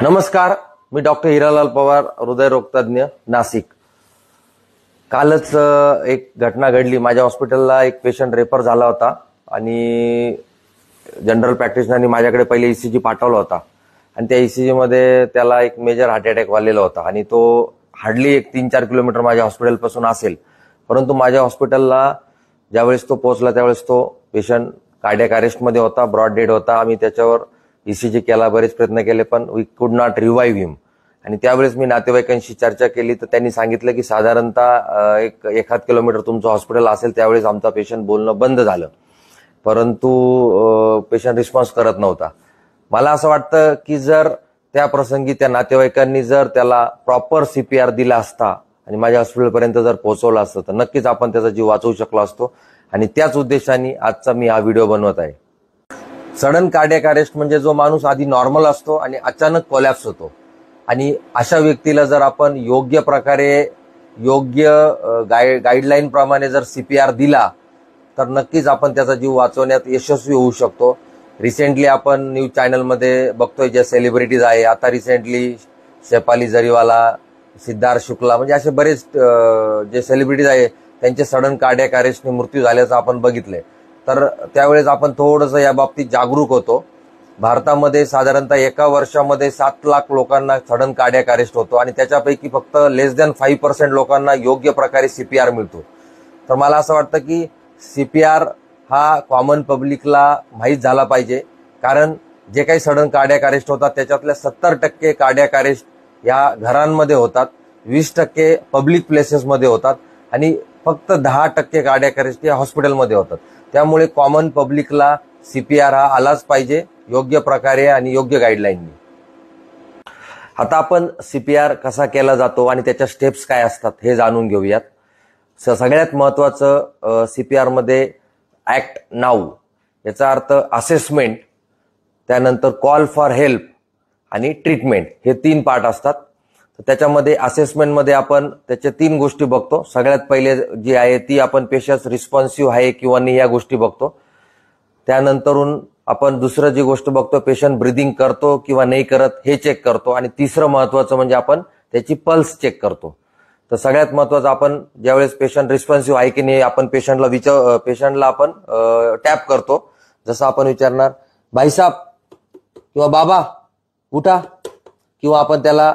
नमस्कार, मी डॉक्टर हिरालाल पवार, हृदयरोग तज्ञ, नाशिक। कालच एक घटना घडली। माझ्या हॉस्पिटलला एक पेशंट रेफर झाला होता आणि जनरल प्रॅक्टिशनरनी माझ्याकडे पहिले ईसीजी पाठवला होता आणि त्या ईसीजी मध्ये त्याला एक मेजर हार्ट अटॅक वालेला होता आणि तो हार्डली एक 3-4 किलोमीटर माझ्या हॉस्पिटलपासून असेल। परंतु माझ्या हॉस्पिटलला ज्यावेळेस तो पोहोचला त्यावेळेस तो पेशंट कार्डियक अरेस्टमध्ये होता, ब्रॉड डेड होता। आम्ही त्याच्यावर ईसीजी केला, बरेच प्रयत्न केले, पण वी कुड नॉट रिवाइव्ह हिम। आणि त्यावेळेस मी नातेवाईकांशी चर्चा केली तर त्यांनी सांगितलं की साधारणतः एक 1 किलोमीटर तुमचं हॉस्पिटल असेल त्यावेळेस आमचा पेशंट बोलणं बंद झालं, परंतु पेशंट रिस्पॉन्स करत नव्हता। मला असं वाटतं की जर त्या प्रसंगी त्या नातेवाईकांनी जर त्याला प्रॉपर सीपीआर दिला असता आणि माझ्या हॉस्पिटलपर्यंत जर पोहोचवला असतं तर नक्कीच आपण त्याचा जीव वाचवू शकलो असतो आणि त्याच उद्देशाने आजचा मी हा व्हिडिओ बनवत आहे। सडन कार्डियक अरेस्ट म्हणजे जो माणूस आधी नॉर्मल असतो आणि अचानक कोलॅप्स होतो आणि अशा व्यक्तीला जर आपण योग्य प्रकारे योग्य गाईडलाईन प्रमाणे जर सीपीआर दिला तर नक्कीच आपण त्याचा जीव वाचवण्यात यशस्वी होऊ शकतो। रिसेंटली आपण न्यूज चॅनलमध्ये बघतोय जे सेलिब्रिटीज आहे, आता रिसेंटली शेफाली जरीवाला, सिद्धार्थ शुक्ला, म्हणजे असे बरेच जे सेलिब्रिटीज आहे त्यांचे सडन कार्डियक अरेस्टने मृत्यू झाल्याचं आपण बघितलंय। तर त्यावेळेस आपण थोडंसं या बाबतीत जागरूक होतो। भारतामध्ये साधारणतः एका वर्षामध्ये 7 लाख लोकांना सडन कार्डियक अरेस्ट होतो आणि त्याच्यापैकी फक्त लेस दॅन 5% लोकांना योग्य प्रकारे सीपीआर मिळतो। तर मला असं वाटतं की सीपीआर हा कॉमन पब्लिकला माहीत झाला पाहिजे, कारण जे काही सडन कार्डियक अरेस्ट होतात त्याच्यातल्या 70% कार्डियक अरेस्ट या घरांमध्ये होतात, 20% पब्लिक प्लेसेसमध्ये होतात आणि फक्त 10% कार्डियक अरेस्ट या हॉस्पिटलमध्ये होतात। त्यामुळे कॉमन पब्लिकला सीपीआर हा आलाच पाहिजे योग्य प्रकारे आणि योग्य गाईडलाईननी। आता आपण सीपीआर कसा केला जातो आणि त्याच्या स्टेप्स काय असतात हे जाणून घेऊयात। सगळ्यात महत्त्वाचं सीपीआर मध्ये ऍक्ट नाऊ याचा अर्थ असेसमेंट, त्यानंतर कॉल फॉर हेल्प आणि ट्रीटमेंट हे 3 पार्ट असतात। तर त्याच्यामध्ये असेसमेंटमध्ये आपण त्याच्या 3 गोष्टी बघतो। सगळ्यात पहिले जी आहे ती आपण पेशंट रिस्पॉन्सिव्ह आहे किंवा नाही या गोष्टी बघतो। त्यानंतरून आपण दुसरं जी गोष्ट बघतो पेशंट ब्रीदिंग करतो किंवा नाही करत हे चेक करतो आणि तिसरं महत्त्वाचं म्हणजे आपण त्याची पल्स चेक करतो। तर सगळ्यात महत्त्वाचं आपण ज्यावेळेस पेशंट रिस्पॉन्सिव्ह आहे की नाही आपण पेशंटला आपण टॅप करतो। जसं आपण विचारणार भाईसाब किंवा बाबा उठा, किंवा आपण त्याला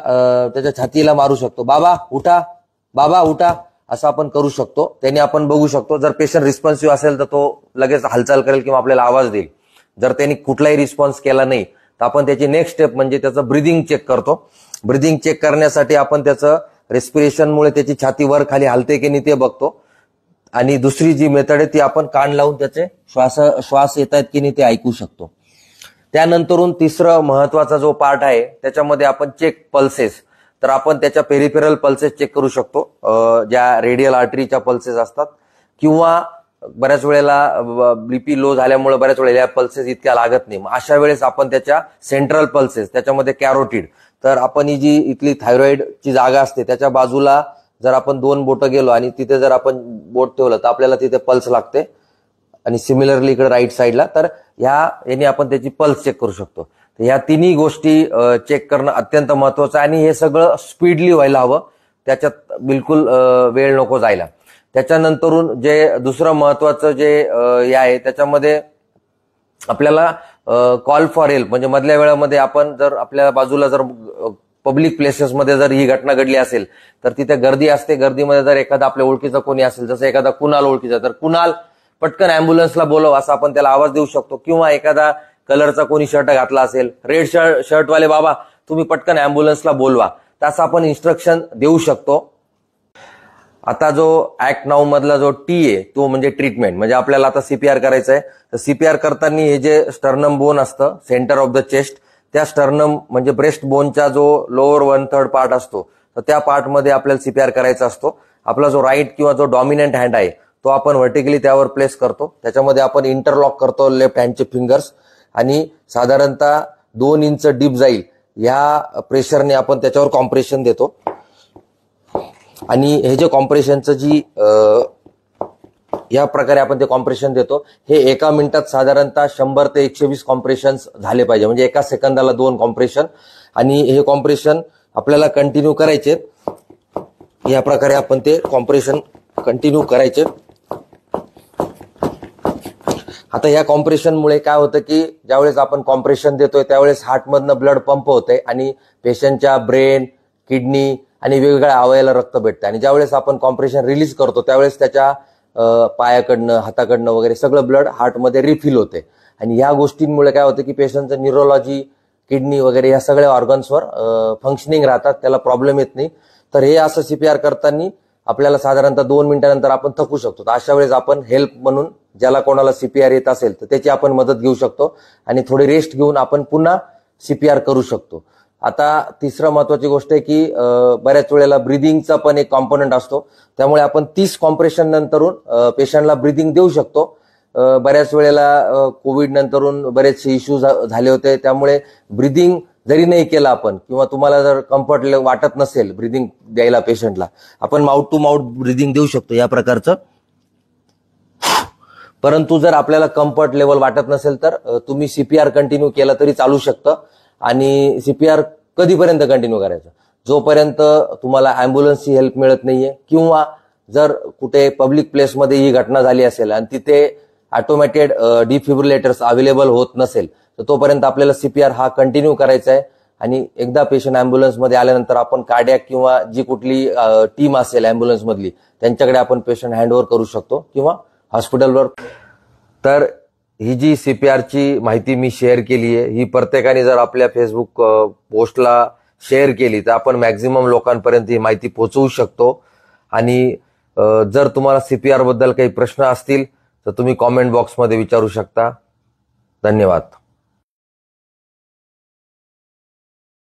त्याच्या छातीला मारू शकतो, बाबा उठा, बाबा उठा, असं आपण करू शकतो। त्याने आपण बघू शकतो जर पेशंट रिस्पॉन्सिव्ह असेल तर तो लगेच हालचाल करेल किंवा आपल्याला आवाज देईल। जर त्यांनी कुठलाही रिस्पॉन्स केला नाही तर आपण त्याची नेक्स्ट स्टेप म्हणजे त्याचं ब्रीदिंग चेक करतो। ब्रीदिंग चेक करण्यासाठी आपण त्याचं रेस्पिरेशनमुळे त्याची छाती वर खाली हलते की नाही ते बघतो आणि दुसरी जी मेथड आहे ती आपण कान लावून त्याचे श्वास येत आहेत की नाही ते ऐकू शकतो। त्यानंतरून तिसरं महत्त्वाचा जो पार्ट आहे त्याच्यामध्ये आपण चेक पल्सेस, तर आपण त्याच्या पेरिफेरल पल्सेस चेक करू शकतो, ज्या रेडियल आर्टरीच्या पल्सेस असतात, किंवा बऱ्याच वेळेला बीपी लो झाल्यामुळे बऱ्याच वेळेला पल्सेस इतक्या लागत नाही, अशा वेळेस आपण त्याच्या सेंट्रल पल्सेस त्याच्यामध्ये कॅरोटिड, तर आपण ही जी इथली थायरॉइडची जागा असते त्याच्या बाजूला जर आपण 2 बोटं गेलो आणि तिथे जर आपण बोट ठेवलं तर आपल्याला तिथे पल्स लागते आणि सिमिलरली इकडे राईट साईडला, तर याने आपण त्याची पल्स चेक करू शकतो। तर ह्या 3 गोष्टी चेक करणं अत्यंत महत्त्वाचं आहे आणि हे सगळं स्पीडली व्हायला हवं, त्याच्यात बिलकुल वेळ नको जायला। त्याच्यानंतरून जे दुसरं महत्त्वाचं जे हे आहे त्याच्यामध्ये आपल्याला कॉल फॉर हेल्प, म्हणजे मधल्या वेळामध्ये आपण जर आपल्या बाजूला जर पब्लिक प्लेसेसमध्ये जर ही घटना घडली असेल तर तिथे गर्दी असते, गर्दीमध्ये जर एखादा आपल्या ओळखीचा कोणी असेल, जसं एखादा कुणाल ओळखीचा, तर कुणाल पटकन अँब्युलन्सला बोलव असं आपण त्याला आवाज देऊ शकतो। किंवा एखादा कलरचा कोणी शर्ट घातला असेल, रेड शर्टवाले बाबा तुम्ही पटकन अँब्युलन्सला बोलवा, तसं आपण इन्स्ट्रक्शन देऊ शकतो। आता जो ऍक्ट नाऊ मधला जो टी आहे तो म्हणजे ट्रीटमेंट, म्हणजे आपल्याला आता सीपीआर करायचं आहे। तर सीपीआर करताना हे जे स्टर्नम बोन असतं सेंटर ऑफ द चेस्ट, त्या स्टर्नम म्हणजे ब्रेस्ट बोनचा जो लोअर 1/3 पार्ट असतो तर त्या पार्टमध्ये आपल्याला सीपीआर करायचा असतो। आपला जो राईट किंवा जो डॉमिनंट हँड आहे तो आपण व्हर्टिकली त्यावर प्लेस करतो, त्याच्यामध्ये आपण इंटरलॉक करतो लेफ्ट हँडचे फिंगर्स आणि साधारणतः 2 इंच डीप जाईल ह्या प्रेशरने आपण त्याच्यावर कॉम्प्रेशन देतो आणि हे जे कॉम्प्रेशनचं जी या प्रकारे आपण ते कॉम्प्रेशन देतो. हे एका मिनिटात साधारणतः 100 ते 120 कॉम्प्रेशन्स झाले पाहिजे, म्हणजे एका सेकंदाला 2 कॉम्प्रेशन. आणि हे कॉम्प्रेशन आपल्याला कंटिन्यू करायचे. या प्रकारे आपण ते कॉम्प्रेशन कंटिन्यू करायचे. आता या कॉम्प्रेशनमुळे काय होतं की ज्यावेळेस आपण कॉम्प्रेशन देतोय त्यावेळेस हार्टमधनं ब्लड पंप होतंय आणि पेशंटच्या ब्रेन, किडनी आणि वेगवेगळ्या अवयवाला रक्त भेटतं. आणि ज्यावेळेस आपण कॉम्प्रेशन रिलीज करतो त्यावेळेस त्याच्या पायाकडनं, हाताकडनं वगैरे सगळं ब्लड हार्टमध्ये रिफिल होते. आणि ह्या गोष्टींमुळे काय होतं की पेशंटचं न्यूरोलॉजी, किडनी वगैरे या सगळ्या ऑर्गन्सवर फंक्शनिंग राहतात, त्याला प्रॉब्लेम येत नाही. तर हे असं CPR करताना आपल्याला साधारणतः 2 मिनिटानंतर आपण थकू शकतो. तर अशा वेळेस आपण हेल्प म्हणून ज्याला कोणाला CPR येत असेल तर त्याची आपण मदत घेऊ शकतो आणि थोडी रेस्ट घेऊन आपण पुन्हा CPR करू शकतो. आता तिसरं महत्वाची गोष्ट आहे की बऱ्याच वेळेला ब्रिदिंगचा पण एक कॉम्पोनंट असतो, त्यामुळे आपण 30 कॉम्प्रेशन नंतरून पेशंटला ब्रिदिंग देऊ शकतो. बऱ्याच वेळेला कोविड नंतरून बरेचसे इश्यूज झाले होते, त्यामुळे ब्रिदिंग जरी नाही केलं आपण किंवा तुम्हाला जर कम्फर्ट वाटत नसेल ब्रिदिंग द्यायला पेशंटला, आपण माउथ टू माउथ ब्रिदिंग देऊ शकतो या प्रकारचं. परंतु जर आपल्याला कम्फर्ट लेवल वाटत नसेल तर तुम्ही CPR कंटिन्यू केलं तरी चालू शकतं. आणि CPR कधीपर्यंत कंटिन्यू करायचं? जोपर्यंत तुम्हाला अँब्युलन्सची हेल्प मिळत नाहीये किंवा जर कुठे पब्लिक प्लेसमध्ये ही घटना झाली असेल आणि तिथे ऑटोमॅटेड डिफिब्रिलेटर्स अवेलेबल होत नसेल तर तोपर्यंत आपल्याला CPR हा कंटिन्यू करायचा आहे. आणि एकदा पेशंट अँब्युलन्समध्ये आल्यानंतर आपण कार्डियाक किंवा जी कुठली टीम असेल अँब्युलन्समधली त्यांच्याकडे आपण पेशंट हँडओव्हर करू शकतो किंवा हॉस्पिटलवर. तर ही जी CPRची माहिती मी शेअर केली आहे ही प्रत्येकाने जर आपल्या फेसबुक पोस्टला शेअर केली तर आपण मॅक्झिमम लोकांपर्यंत ही माहिती पोहोचवू शकतो. आणि जर तुम्हाला CPR बद्दल काही प्रश्न असतील तर तुम्ही कॉमेंट बॉक्समध्ये विचारू शकता. धन्यवाद.